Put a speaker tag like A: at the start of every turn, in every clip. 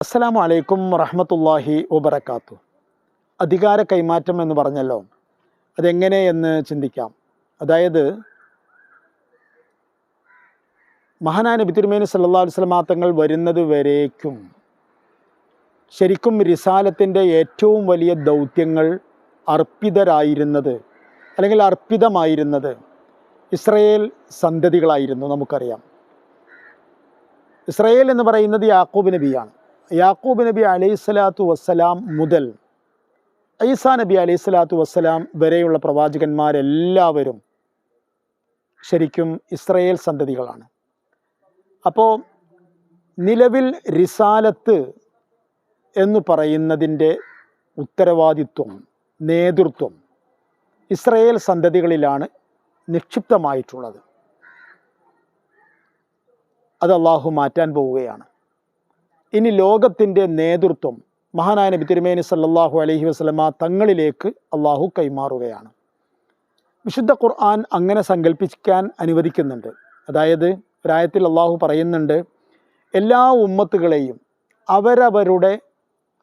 A: അസ്സലാമു അലൈക്കും വറഹ്മത്തുള്ളാഹി വബറകാതുഹു. അധികാര കൈമാറ്റം എന്ന് പറഞ്ഞല്ലോ, അതെങ്ങനെ എന്ന് ചിന്തിക്കാം. അതായത് മഹാനായ നബി തിരുമേനി സല്ലല്ലാഹു അലൈഹി വസല്ലം തങ്ങൾ വരുന്നത് വരേക്കും ശരിക്കും റിസാലത്തിൻ്റെ ഏറ്റവും വലിയ ദൗത്യങ്ങൾ അർപ്പിതരായിരുന്നത് അല്ലെങ്കിൽ അർപ്പിതമായിരുന്നത് ഇസ്രയേൽ സന്തതികളായിരുന്നു. നമുക്കറിയാം, ഇസ്രയേൽ എന്ന് പറയുന്നത് യാക്കൂബ് നബിയാണ്. യാക്കൂബ് നബി അലൈഹിസ്സലാത്തു വസ്സലാം മുതൽ ഈസാ നബി അലൈഹിസ്സലാത്തു വസ്സലാം വരെയുള്ള പ്രവാചകന്മാരെല്ലാവരും ശരിക്കും ഇസ്രയേൽ സന്തതികളാണ്. അപ്പോൾ നിലവിൽ റിസാലത്ത് എന്ന് പറയുന്നതിൻ്റെ ഉത്തരവാദിത്വം, നേതൃത്വം ഇസ്രയേൽ സന്തതികളിലാണ് നിക്ഷിപ്തമായിട്ടുള്ളത്. അത് അള്ളാഹു മാറ്റാൻ പോവുകയാണ്. ഇനി ലോകത്തിൻ്റെ നേതൃത്വം മഹാനായ നബി തിരുമേനി സല്ലല്ലാഹു അലൈഹി വസല്ലമ തങ്ങളിലേക്ക് അള്ളാഹു കൈമാറുകയാണ്. വിശുദ്ധ ഖുർആൻ അങ്ങനെ സങ്കല്പിക്കാൻ അനുവദിക്കുന്നുണ്ട്. അതായത് ഒരായത്തിൽ അള്ളാഹു പറയുന്നുണ്ട്, എല്ലാ ഉമ്മത്തുകളെയും അവരവരുടെ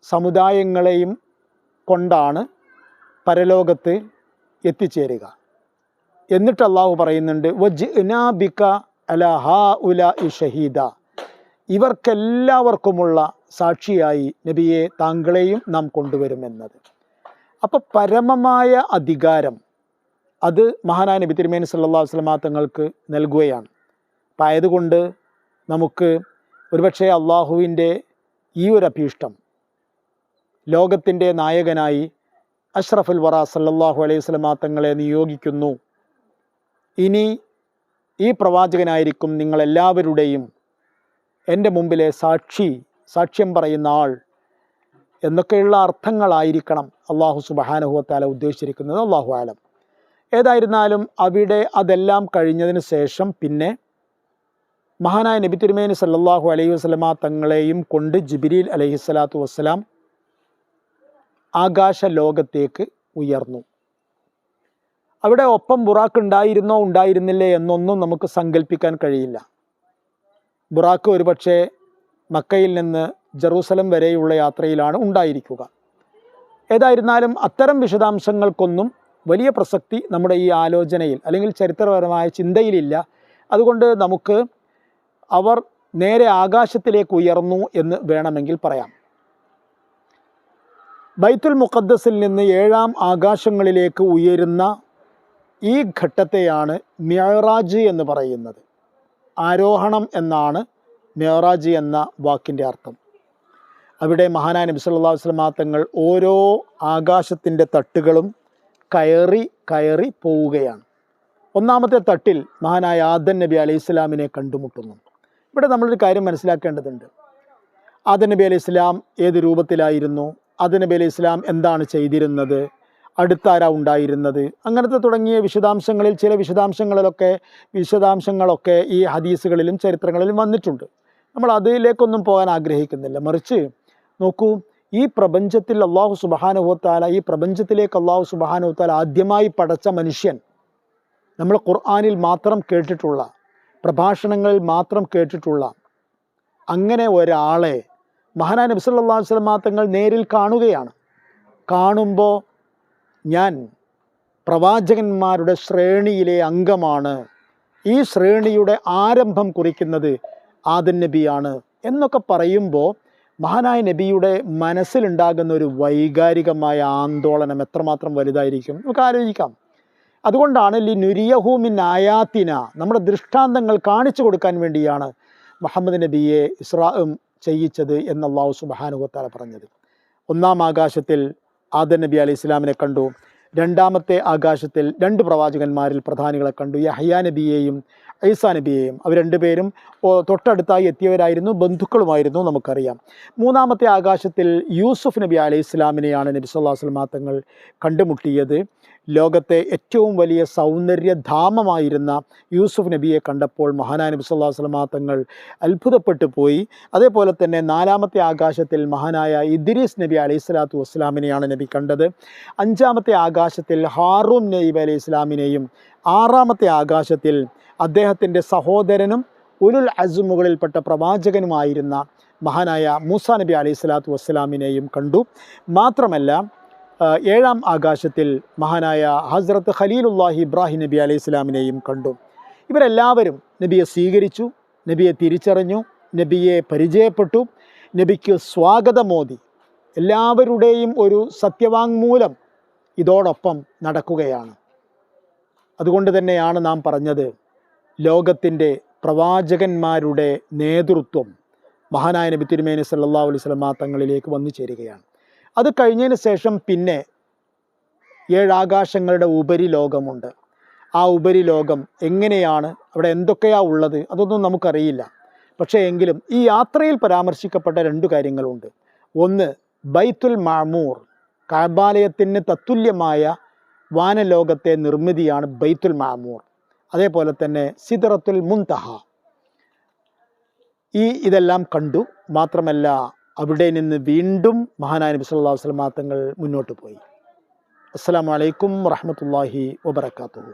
A: സമുദായങ്ങളെയും കൊണ്ടാണ് പരലോകത്ത് എത്തിച്ചേരുക. എന്നിട്ട് അള്ളാഹു പറയുന്നുണ്ട്, വജ്ഇനാ ബിക അലാ ഹൗലാഇ ഷഹീദ, ഇവർക്കെല്ലാവർക്കുമുള്ള സാക്ഷിയായി നബിയെ താങ്കളെയും നാം കൊണ്ടുവരുമെന്നത്. അപ്പോൾ പരമമായ അധികാരം അത് മഹാനായ നബി തിരുമേനി സല്ലല്ലാഹു അലൈഹി വസല്ലം തങ്ങൾക്ക് നൽകുകയാണ്. അപ്പം ആയതുകൊണ്ട് നമുക്ക് ഒരുപക്ഷെ അള്ളാഹുവിൻ്റെ ഈ ഒരു അഭീഷ്ടം, ലോകത്തിൻ്റെ നായകനായി അഷ്റഫുൽ വറ സല്ലല്ലാഹു അലൈഹി വസല്ലം തങ്ങളെ നിയോഗിക്കുന്നു, ഇനി ഈ പ്രവാചകനായിരിക്കും നിങ്ങളെല്ലാവരുടെയും എൻ്റെ മുമ്പിലെ സാക്ഷ്യം പറയുന്ന ആൾ എന്നൊക്കെയുള്ള അർത്ഥങ്ങളായിരിക്കണം അള്ളാഹു സുബ്ഹാനഹു വ തആല ഉദ്ദേശിച്ചിരിക്കുന്നത്. അള്ളാഹു ആലം. ഏതായിരുന്നാലും അവിടെ അതെല്ലാം കഴിഞ്ഞതിന് ശേഷം പിന്നെ മഹാനായ നബി തിരുമേനി സല്ലല്ലാഹു അലൈഹി വസല്ലമ തങ്ങളെയും കൊണ്ട് ജിബ്രീൽ അലൈഹിസ്സലാത്തു വസ്സലാം ആകാശ ലോകത്തേക്ക് ഉയർന്നു. അവിടെ ഒപ്പം ബുറാക്ക് ഉണ്ടായിരുന്നോ ഉണ്ടായിരുന്നില്ലേ എന്നൊന്നും നമുക്ക് സങ്കല്പിക്കാൻ കഴിയില്ല. ബുറാക്ക് ഒരുപക്ഷെ മക്കയിൽ നിന്ന് ജെറൂസലം വരെയുള്ള യാത്രയിലാണ് ഉണ്ടായിരിക്കുക. ഏതായിരുന്നാലും അത്തരം വിശദാംശങ്ങൾക്കൊന്നും വലിയ പ്രസക്തി നമ്മുടെ ഈ ആലോചനയിൽ അല്ലെങ്കിൽ ചരിത്രപരമായ ചിന്തയിലില്ല. അതുകൊണ്ട് നമുക്ക് അവർ നേരെ ആകാശത്തിലേക്ക് ഉയർന്നു എന്ന് വേണമെങ്കിൽ പറയാം. ബൈത്തുൽ മുഖദ്ദസിൽ നിന്ന് 7-ാം ആകാശങ്ങളിലേക്ക് ഉയരുന്ന ഈ ഘട്ടത്തെയാണ് മിഅ്റാജ് എന്ന് പറയുന്നത്. ആരോഹണം എന്നാണ് മിഅ്റാജ് എന്ന വാക്കിൻ്റെ അർത്ഥം. അവിടെ മഹാനായ നബി സല്ലല്ലാഹു അലൈഹി വസല്ലം തങ്ങൾ ഓരോ ആകാശത്തിൻ്റെ തട്ടുകളും കയറി പോവുകയാണ്. ഒന്നാമത്തെ തട്ടിൽ മഹാനായ ആദം നബി അലൈഹിസ്സലാമിനെ കണ്ടുമുട്ടുന്നു. ഇവിടെ നമ്മളൊരു കാര്യം മനസ്സിലാക്കേണ്ടതുണ്ട്. ആദം നബി അലൈഹിസ്സലാം ഏത് രൂപത്തിലായിരുന്നു, ആദം നബി അലൈഹിസ്സലാം എന്താണ് ചെയ്തിരുന്നത്, അടുത്താരാ ഉണ്ടായിരുന്നത്, അങ്ങനത്തെ തുടങ്ങിയ വിശദാംശങ്ങളിൽ ചില വിശദാംശങ്ങളൊക്കെ ഈ ഹദീസുകളിലും ചരിത്രങ്ങളിലും വന്നിട്ടുണ്ട്. നമ്മൾ അതിലേക്കൊന്നും പോകാൻ ആഗ്രഹിക്കുന്നില്ല. മറിച്ച് നോക്കൂ, ഈ പ്രപഞ്ചത്തിൽ അള്ളാഹു സുബ്ഹാനഹു വ തആല, ഈ പ്രപഞ്ചത്തിലേക്ക് അള്ളാഹു സുബ്ഹാനഹു വ തആല ആദ്യമായി പടച്ച മനുഷ്യൻ, നമ്മൾ ഖുർആനിൽ മാത്രം കേട്ടിട്ടുള്ള, പ്രഭാഷണങ്ങളിൽ മാത്രം കേട്ടിട്ടുള്ള അങ്ങനെ ഒരാളെ മഹാനായ നബി സല്ലല്ലാഹു അലൈഹി വസല്ലം തങ്ങൾ നേരിൽ കാണുകയാണ്. കാണുമ്പോൾ ഞാൻ പ്രവാചകന്മാരുടെ ശ്രേണിയിലെ അംഗമാണ്, ഈ ശ്രേണിയുടെ ആരംഭം കുറിക്കുന്നത് ആദം നബിയാണ് എന്നൊക്കെ പറയുമ്പോൾ മഹാനായ നബിയുടെ മനസ്സിലുണ്ടാകുന്ന ഒരു വൈകാരികമായ ആന്തോളനം എത്രമാത്രം വലുതായിരിക്കും നമുക്ക് ആലോചിക്കാം. അതുകൊണ്ടാണ് ലിനുരിയഹു മിൻ ആയാത്തിന, നമ്മുടെ ദൃഷ്ടാന്തങ്ങൾ കാണിച്ചു കൊടുക്കാൻ വേണ്ടിയാണ് മുഹമ്മദ് നബിയെ ഇസ്രാ ചെയ്യിച്ചത് എന്ന് അല്ലാഹു സുബ്ഹാനഹു വ തആല പറഞ്ഞത്. 1-ാം ആകാശത്തിൽ ആദം നബി അലൈഹി ഇസ്ലാമിനെ കണ്ടു. 2-ാമത്തെ ആകാശത്തിൽ 2 പ്രവാചകന്മാരിൽ പ്രധാനികളെ കണ്ടു, യഹ്യാ നബിയെയും ഈസാ നബിയെയും. അവർ രണ്ടുപേരും തൊട്ടടുത്തായി എത്തിയവരായിരുന്നു, ബന്ധുക്കളുമായിരുന്നു, നമുക്കറിയാം. 3-ാമത്തെ ആകാശത്തിൽ യൂസുഫ് നബി അലൈഹി ഇസ്ലാമിനെയാണ് നബി സല്ലല്ലാഹു അലൈഹി വസല്ലം തങ്ങൾ കണ്ടുമുട്ടിയത്. ലോകത്തെ ഏറ്റവും വലിയ സൗന്ദര്യധാമമായിരുന്ന യൂസുഫ് നബിയെ കണ്ടപ്പോൾ മഹാനായ നബി സല്ലല്ലാഹു അലൈഹി വസല്ലം തങ്ങൾ അത്ഭുതപ്പെട്ടു പോയി. അതേപോലെ തന്നെ 4-ാമത്തെ ആകാശത്തിൽ മഹാനായ ഇദ്രീസ് നബി അലൈഹിസ്സലാത്തു വസ്സലാമിനെയാണ് നബി കണ്ടത്. 5-ാമത്തെ ആകാശത്തിൽ ഹാറൂൻ നബി അലൈഹി ഇസ്ലാമിനെയും 6-ാമത്തെ ആകാശത്തിൽ അദ്ദേഹത്തിൻ്റെ സഹോദരനും ഉലുൽ അസ്മുകളിൽപ്പെട്ട പ്രവാചകനുമായിരുന്ന മഹാനായ മൂസാ നബി അലൈഹി സ്വലാത്തു വസ്സലാമിനെയും കണ്ടു. മാത്രമല്ല 7-ാം ആകാശത്തിൽ മഹാനായ ഹസ്രത്ത് ഖലീലുല്ലാഹി ഇബ്രാഹിം നബി അലൈഹി സ്വലാമിനെയും കണ്ടു. ഇവരെല്ലാവരും നബിയെ സ്വീകരിച്ചു, നബിയെ തിരിച്ചറിഞ്ഞു, നബിയെ പരിചയപ്പെട്ടു, നബിക്ക് സ്വാഗതമോദി. എല്ലാവരുടെയും ഒരു സത്യവാങ്മൂലം ഇതോടൊപ്പം നടക്കുകയാണ്. അതുകൊണ്ട് തന്നെയാണ് നാം പറഞ്ഞത്, ലോകത്തിൻ്റെ പ്രവാചകന്മാരുടെ നേതൃത്വം മഹാനായ നബി തിരുമേനി സല്ലല്ലാഹു അലൈഹി വസല്ലം തങ്ങളിലേക്ക് വന്നു ചേരുകയാണ്. അത് കഴിഞ്ഞതിന് ശേഷം പിന്നെ 7 ആകാശങ്ങളുടെ ഉപരിലോകമുണ്ട്. ആ ഉപരിലോകം എങ്ങനെയാണ്, അവിടെ എന്തൊക്കെയാണ് ഉള്ളത്, അതൊന്നും നമുക്കറിയില്ല. പക്ഷേ എങ്കിലും ഈ യാത്രയിൽ പരാമർശിക്കപ്പെട്ട 2 കാര്യങ്ങളുണ്ട്. ഒന്ന്, ബൈത്തുൽ മഅമൂർ, കഅബാലയത്തിന് തത്തുല്യമായ വാനലോകത്തെ നിർമ്മിതിയാണ് ബൈത്തുൽ മഅമൂർ. അതേപോലെ തന്നെ സിദ്റത്തുൽ മുൻതഹ, ഇതെല്ലാം കണ്ടു. മാത്രമല്ല അവിടെ നിന്ന് വീണ്ടും മഹാനായ നബി സല്ലല്ലാഹു അലൈഹി വസല്ലം തങ്ങൾ മുന്നോട്ട് പോയി. അസ്സലാമു അലൈക്കും വറഹ്മത്തുള്ളാഹി വബറകാതുഹു.